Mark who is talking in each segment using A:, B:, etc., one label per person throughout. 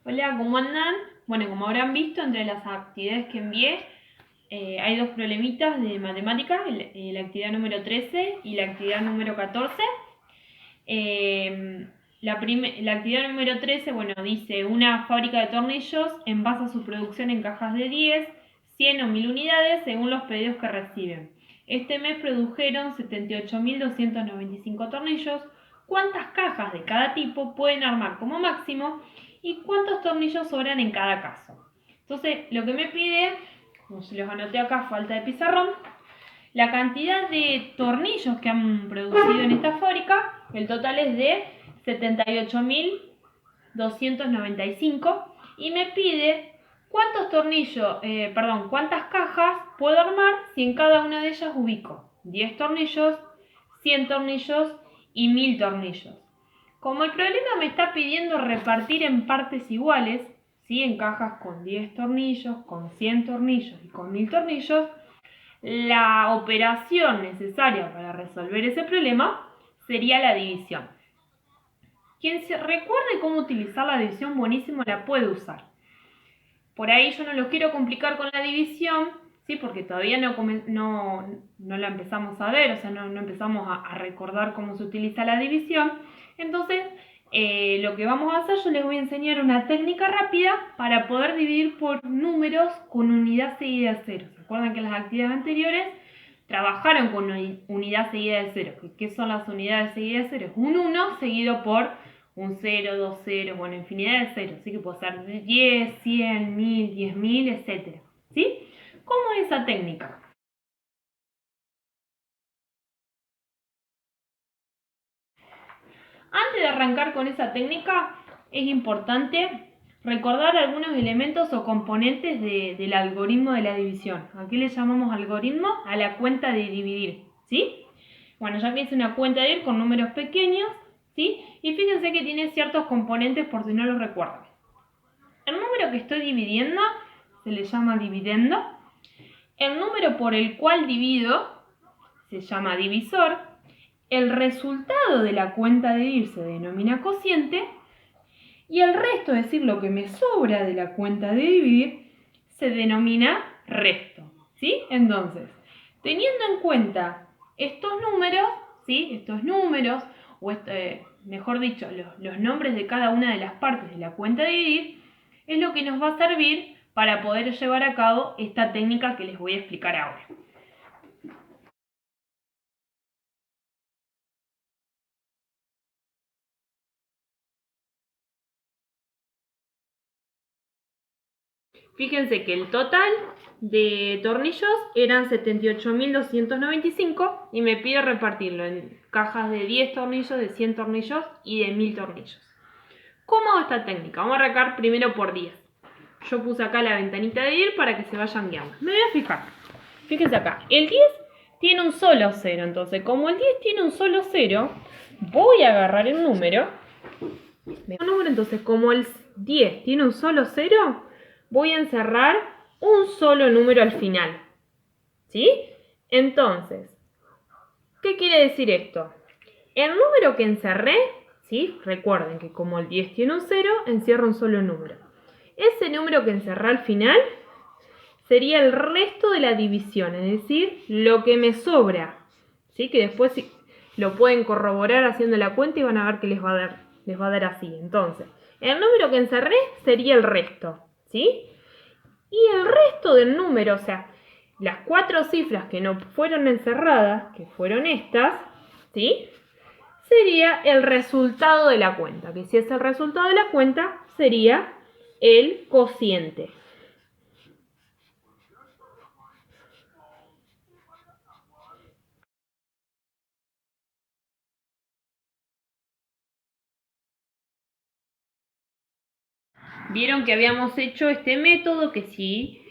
A: Hola, ¿cómo andan? Bueno, como habrán visto, entre las actividades que envié hay dos problemitas de matemática, la actividad número 13 y la actividad número 14. La actividad número 13, bueno, dice una fábrica de tornillos envasa su producción en cajas de 10, 100 o 1000 unidades según los pedidos que reciben. Este mes produjeron 78.295 tornillos. ¿Cuántas cajas de cada tipo pueden armar como máximo y cuántos tornillos sobran en cada caso? Entonces, lo que me pide, como se los anoté acá, falta de pizarrón, la cantidad de tornillos que han producido en esta fábrica, el total es de 78.295 y me pide cuántas cajas puedo armar si en cada una de ellas ubico 10 tornillos, 100 tornillos y 1000 tornillos. Como el problema me está pidiendo repartir en partes iguales, ¿sí? En cajas con 10 tornillos, con 100 tornillos y con 1000 tornillos, la operación necesaria para resolver ese problema sería la división. Quien se recuerde cómo utilizar la división, buenísimo, la puede usar. Por ahí yo no los quiero complicar con la división, ¿sí? Porque todavía no la empezamos a ver, o sea, no empezamos a recordar cómo se utiliza la división. Entonces, lo que vamos a hacer, yo les voy a enseñar una técnica rápida para poder dividir por números con unidad seguida de cero. ¿Se acuerdan que en las actividades anteriores trabajaron con unidad seguida de cero? ¿Qué son las unidades seguidas de cero? Un 1 seguido por un 0, 2 0, bueno, infinidad de ceros, así que puede ser 10, 100, 1000, 10.000, etc. ¿Sí? ¿Cómo es esa técnica? Antes de arrancar con esa técnica, es importante recordar algunos elementos o componentes del algoritmo de la división. Aquí le llamamos algoritmo a la cuenta de dividir, ¿sí? Bueno, ya que hice una cuenta de dividir con números pequeños, ¿sí? Y fíjense que tiene ciertos componentes por si no los recuerdan. El número que estoy dividiendo se le llama dividendo. El número por el cual divido se llama divisor. El resultado de la cuenta de dividir se denomina cociente. Y el resto, es decir, lo que me sobra de la cuenta de dividir, se denomina resto. ¿Sí? Entonces, teniendo en cuenta estos números, ¿sí? Estos números, o mejor dicho, los nombres de cada una de las partes de la cuenta de dividir, es lo que nos va a servir para poder llevar a cabo esta técnica que les voy a explicar ahora. Fíjense que el total de tornillos eran 78.295 y me pide repartirlo en cajas de 10 tornillos, de 100 tornillos y de 1000 tornillos. ¿Cómo hago esta técnica? Vamos a arrancar primero por 10. Yo puse acá la ventanita de dividir para que se vayan guiando. Me voy a fijar. Fíjense acá, el 10 tiene un solo 0, entonces como el 10 tiene un solo 0, voy a agarrar el número. Entonces como el 10 tiene un solo 0, voy a encerrar un solo número al final. ¿Sí? Entonces, ¿qué quiere decir esto? El número que encerré, ¿sí? Recuerden que como el 10 tiene un 0, encierro un solo número. Ese número que encerré al final sería el resto de la división, es decir, lo que me sobra. ¿Sí? Que después lo pueden corroborar haciendo la cuenta y van a ver que les va a dar así. Entonces, el número que encerré sería el resto. ¿Sí? Y el resto del número, o sea, las 4 cifras que no fueron encerradas, que fueron estas, ¿sí? Sería el resultado de la cuenta, que si es el resultado de la cuenta, sería el cociente. Vieron que habíamos hecho este método que si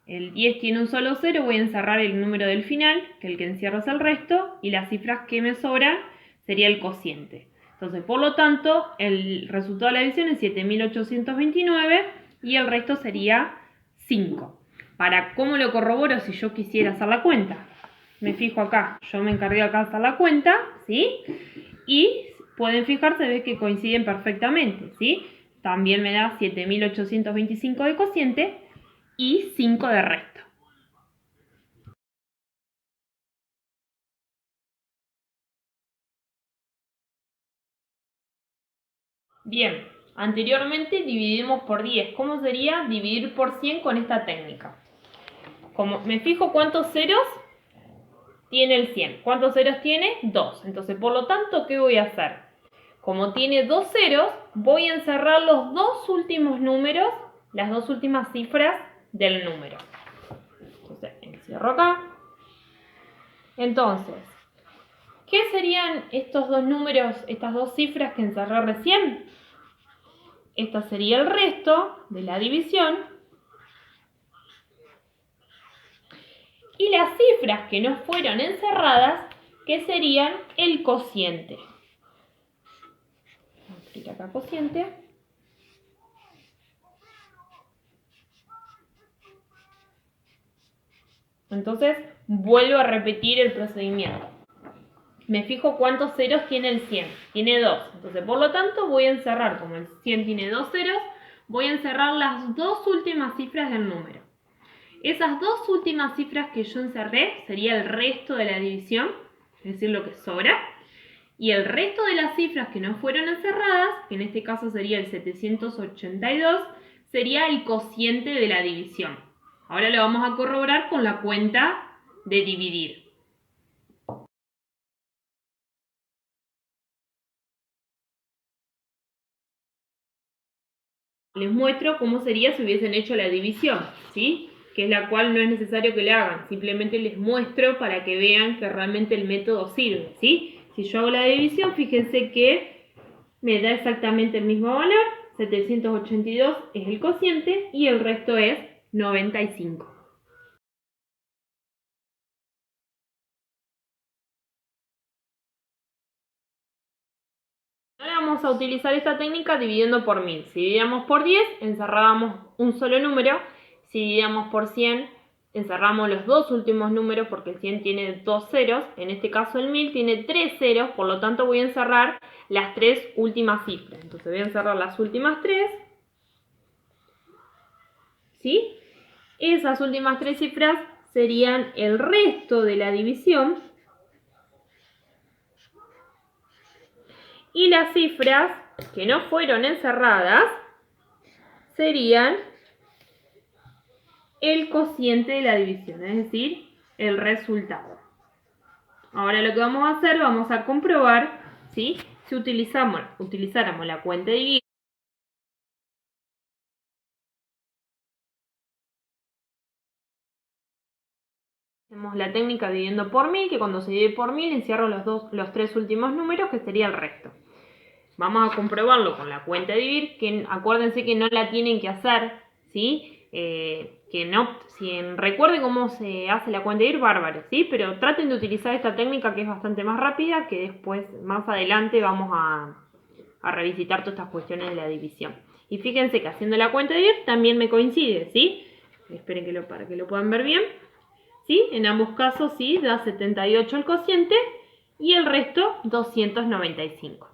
A: el 10 tiene un solo 0, voy a encerrar el número del final, que el que encierro es el resto, y las cifras que me sobran sería el cociente. Entonces, por lo tanto, el resultado de la división es 7.829 y el resto sería 5. ¿Cómo lo corroboro si yo quisiera hacer la cuenta? Me fijo acá, yo me encargué acá de hacer la cuenta, ¿sí? Y pueden fijarse, ves que coinciden perfectamente, ¿sí? También me da 7.825 de cociente y 5 de resto. Bien, anteriormente dividimos por 10. ¿Cómo sería dividir por 100 con esta técnica? Como me fijo cuántos ceros tiene el 100. ¿Cuántos ceros tiene? 2. Entonces, por lo tanto, ¿qué voy a hacer? Como tiene 2 ceros, voy a encerrar los dos últimos números, las dos últimas cifras del número. Entonces, encierro acá. Entonces, ¿qué serían estos dos números, estas dos cifras que encerré recién? Esta sería el resto de la división. Y las cifras que no fueron encerradas, que serían el cociente. Vamos a escribir acá cociente. Entonces, vuelvo a repetir el procedimiento. Me fijo cuántos ceros tiene el 100. Tiene 2. Entonces, por lo tanto, voy a encerrar, como el 100 tiene 2 ceros, voy a encerrar las dos últimas cifras del número. Esas dos últimas cifras que yo encerré sería el resto de la división, es decir, lo que sobra. Y el resto de las cifras que no fueron encerradas, que en este caso sería el 782, sería el cociente de la división. Ahora lo vamos a corroborar con la cuenta de dividir. Les muestro cómo sería si hubiesen hecho la división, ¿sí? Que es la cual no es necesario que la hagan, simplemente les muestro para que vean que realmente el método sirve, ¿sí? Si yo hago la división, fíjense que me da exactamente el mismo valor, 782 es el cociente y el resto es 95. Ahora vamos a utilizar esta técnica dividiendo por 1000. Si dividíamos por 10, encerrábamos un solo número. Si dividíamos por 100, encerramos los dos últimos números porque el 100 tiene 2 ceros. En este caso el 1000 tiene 3 ceros, por lo tanto voy a encerrar las tres últimas cifras. Entonces voy a encerrar las últimas 3. ¿Sí? Esas últimas 3 cifras serían el resto de la división. Y las cifras que no fueron encerradas serían el cociente de la división, es decir, el resultado. Ahora lo que vamos a hacer, vamos a comprobar, ¿sí? Si utilizáramos la cuenta de dividir. Hacemos la técnica dividiendo por 1000, que cuando se divide por 1000 encierro los tres últimos números, que sería el resto. Vamos a comprobarlo con la cuenta de dividir, que acuérdense que no la tienen que hacer, ¿sí? Que no, si recuerden cómo se hace la cuenta de dividir, bárbaro, ¿sí? Pero traten de utilizar esta técnica que es bastante más rápida, que después, más adelante, vamos a revisitar todas estas cuestiones de la división. Y fíjense que haciendo la cuenta de dividir también me coincide, ¿sí? Esperen para que lo puedan ver bien. ¿Sí? En ambos casos, sí, da 78 el cociente y el resto 295.